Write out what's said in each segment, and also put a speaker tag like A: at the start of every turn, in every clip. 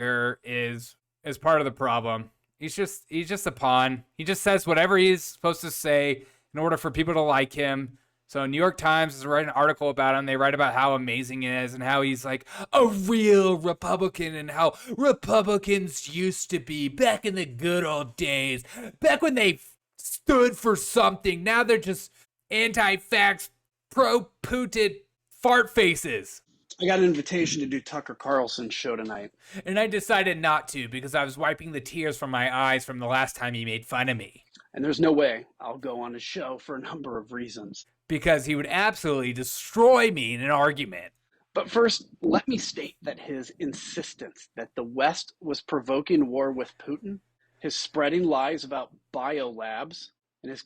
A: is part of the problem. He's just a pawn. He just says whatever he's supposed to say in order for people to like him. So New York Times is writing an article about him. They write about how amazing he is and how he's like a real Republican and how Republicans used to be back in the good old days, back when they stood for something. Now they're just anti-vax, pro-Putin fart faces.
B: I got an invitation to do Tucker Carlson's show tonight.
A: And I decided not to because I was wiping the tears from my eyes from the last time he made fun of me.
B: And there's no way I'll go on his show for a number of reasons.
A: Because he would absolutely destroy me in an argument.
B: But first, let me state that his insistence that the West was provoking war with Putin, his spreading lies about biolabs, and his...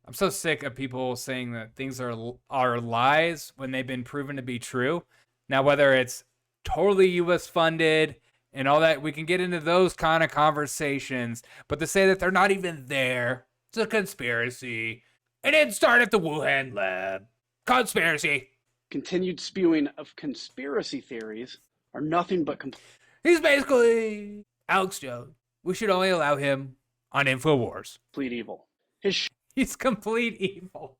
A: I'm so sick of people saying that things are lies when they've been proven to be true. Now, whether it's totally U.S. funded and all that, we can get into those kind of conversations. But to say that they're not even there, it's a conspiracy. It didn't start at the Wuhan lab. Conspiracy.
B: Continued spewing of conspiracy theories are nothing but...
A: He's basically Alex Jones. We should only allow him on InfoWars.
B: Complete evil.
A: He's complete evil.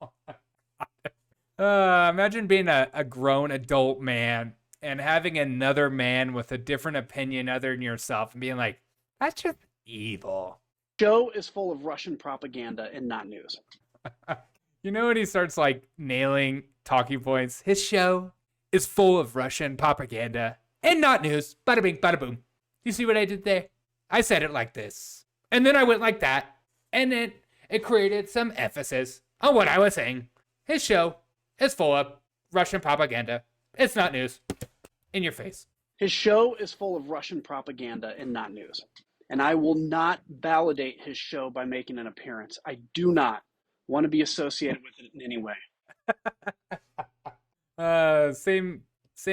A: Imagine being a grown adult man and having another man with a different opinion other than yourself and being like, that's just evil.
B: Show is full of Russian propaganda and not news.
A: You know when he starts like nailing talking points? His show is full of Russian propaganda and not news. Bada bing, bada boom. You see what I did there? I said it like this. And then I went like that. And then it created some emphasis on what I was saying. His show is full of Russian propaganda. It's not news. In your face.
B: His show is full of Russian propaganda and not news. And I will not validate his show by making an appearance. I do not want to be associated with it in any way.
A: Same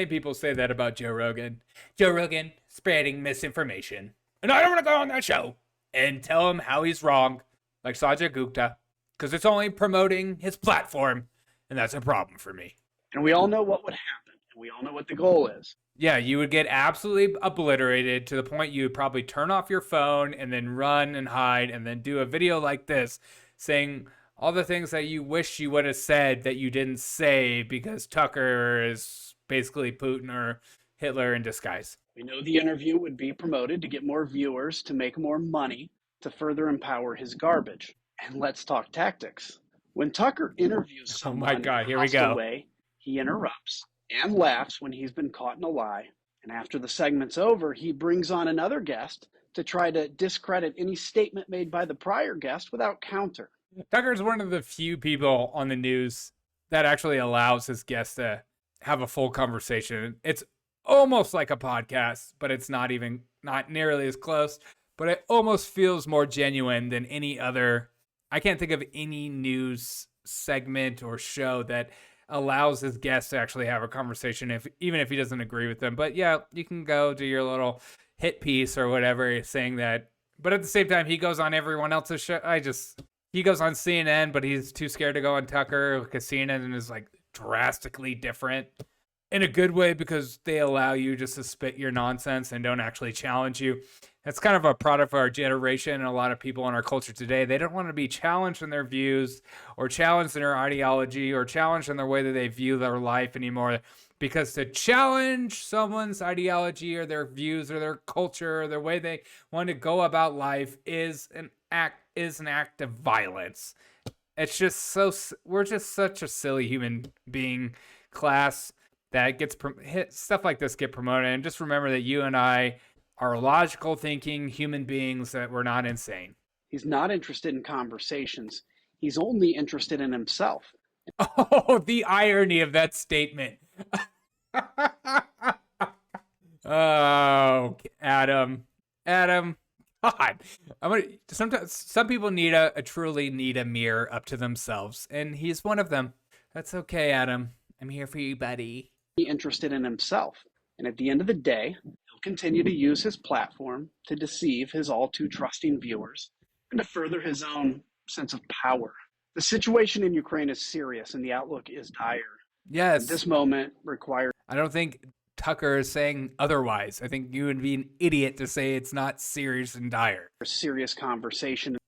A: people say that about Joe Rogan. Joe Rogan spreading misinformation. And I don't want to go on that show and tell him how he's wrong, like Sajid Gupta, because it's only promoting his platform, and that's a problem for me.
B: And we all know what would happen, and we all know what the goal is.
A: Yeah, you would get absolutely obliterated to the point you would probably turn off your phone and then run and hide and then do a video like this saying all the things that you wish you would have said that you didn't say because Tucker is basically Putin or Hitler in disguise.
B: We know the interview would be promoted to get more viewers, to make more money, to further empower his garbage. And let's talk tactics. When Tucker interviews someone
A: oh my God, here we go.
B: Away, he interrupts and laughs when he's been caught in a lie. And after the segment's over, he brings on another guest to try to discredit any statement made by the prior guest without counter.
A: Tucker's one of the few people on the news that actually allows his guests to have a full conversation. It's almost like a podcast, but it's not nearly as close. But it almost feels more genuine than any other. I can't think of any news segment or show that allows his guests to actually have a conversation, even if he doesn't agree with them. But yeah, you can go do your little hit piece or whatever saying that. But at the same time, he goes on everyone else's show. He goes on CNN, but he's too scared to go on Tucker because CNN is like drastically different in a good way because they allow you just to spit your nonsense and don't actually challenge you. That's kind of a product of our generation and a lot of people in our culture today. They don't want to be challenged in their views or challenged in their ideology or challenged in the way that they view their life anymore. Because to challenge someone's ideology or their views or their culture or the way they want to go about life is an act of violence. It's just we're just such a silly human being class that gets stuff like this get promoted. And just remember that you and I are logical thinking human beings, that we're not insane.
B: He's not interested in conversations. He's only interested in himself.
A: Oh, the irony of that statement. Oh, Adam, God. Sometimes some people truly need a mirror up to themselves, and he's one of them. That's okay, Adam. I'm here for you, buddy.
B: Interested in himself. And at the end of the day, he'll continue to use his platform to deceive his all too trusting viewers and to further his own sense of power. The situation in Ukraine is serious and the outlook is dire.
A: Yes.
B: This moment requires...
A: I don't think Tucker is saying otherwise. I think you would be an idiot to say it's not serious and dire.
B: Serious conversation.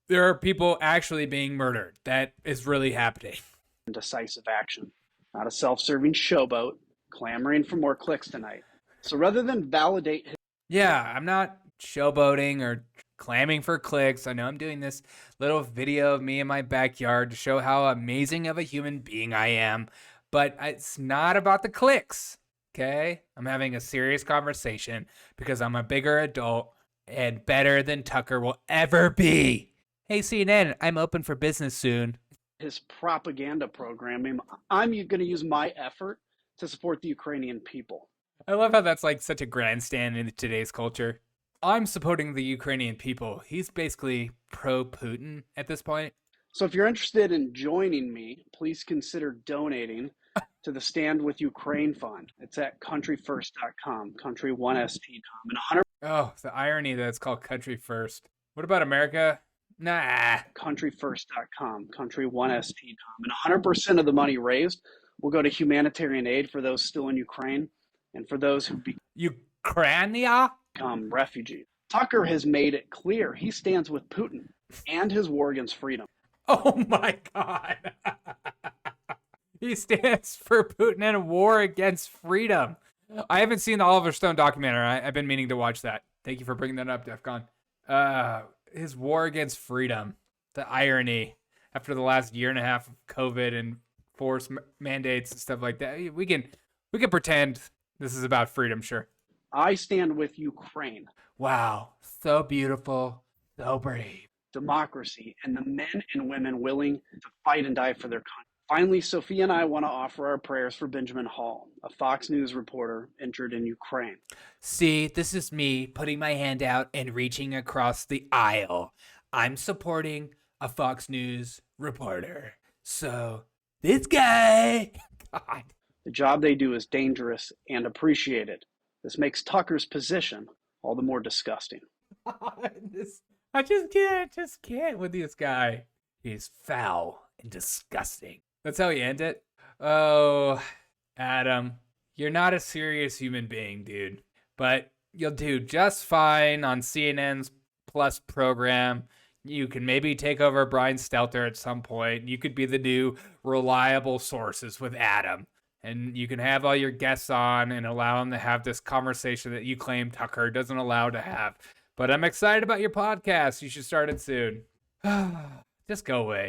A: There are people actually being murdered. That is really happening.
B: And decisive action. Not a self-serving showboat clamoring for more clicks tonight. So rather than validate his...
A: Yeah, I'm not showboating or clamming for clicks. I know I'm doing this little video of me in my backyard to show how amazing of a human being I am, but it's not about the clicks, okay? I'm having a serious conversation because I'm a bigger adult and better than Tucker will ever be. Hey, CNN, I'm open for business soon.
B: His propaganda programming, I'm going to use my effort to support the Ukrainian people.
A: I love how that's like such a grandstand in today's culture. I'm supporting the Ukrainian people. He's basically pro-Putin at this point.
B: So if you're interested in joining me, please consider donating to the Stand With Ukraine Fund. It's at countryfirst.com, country1st.com. And 100...
A: Oh, the irony that it's called Country First. What about America? Nah.
B: Countryfirst.com, country1st.com. And 100% of the money raised will go to humanitarian aid for those still in Ukraine and for those who
A: Ukraine?
B: become refugees. Tucker has made it clear he stands with Putin and his war against freedom.
A: Oh my God. He stands for Putin and a war against freedom. I haven't seen the Oliver Stone documentary. I've been meaning to watch that. Thank you for bringing that up, DEFCON. His war against freedom. The irony after the last year and a half of COVID and forced mandates and stuff like that. We can pretend this is about freedom, sure.
B: I stand with Ukraine.
A: Wow. So beautiful. So brave.
B: Democracy and the men and women willing to fight and die for their country. Finally, Sophia and I want to offer our prayers for Benjamin Hall, a Fox News reporter injured in Ukraine.
A: See, this is me putting my hand out and reaching across the aisle. I'm supporting a Fox News reporter. So, this guy, God.
B: The job they do is dangerous and appreciated. This makes Tucker's position all the more disgusting.
A: I just can't with this guy. He's foul and disgusting. That's how he ended it. Oh, Adam, you're not a serious human being, dude. But you'll do just fine on CNN's Plus program. You can maybe take over Brian Stelter at some point. You could be the new reliable sources with Adam. And you can have all your guests on and allow them to have this conversation that you claim Tucker doesn't allow to have. But I'm excited about your podcast. You should start it soon. Just go away.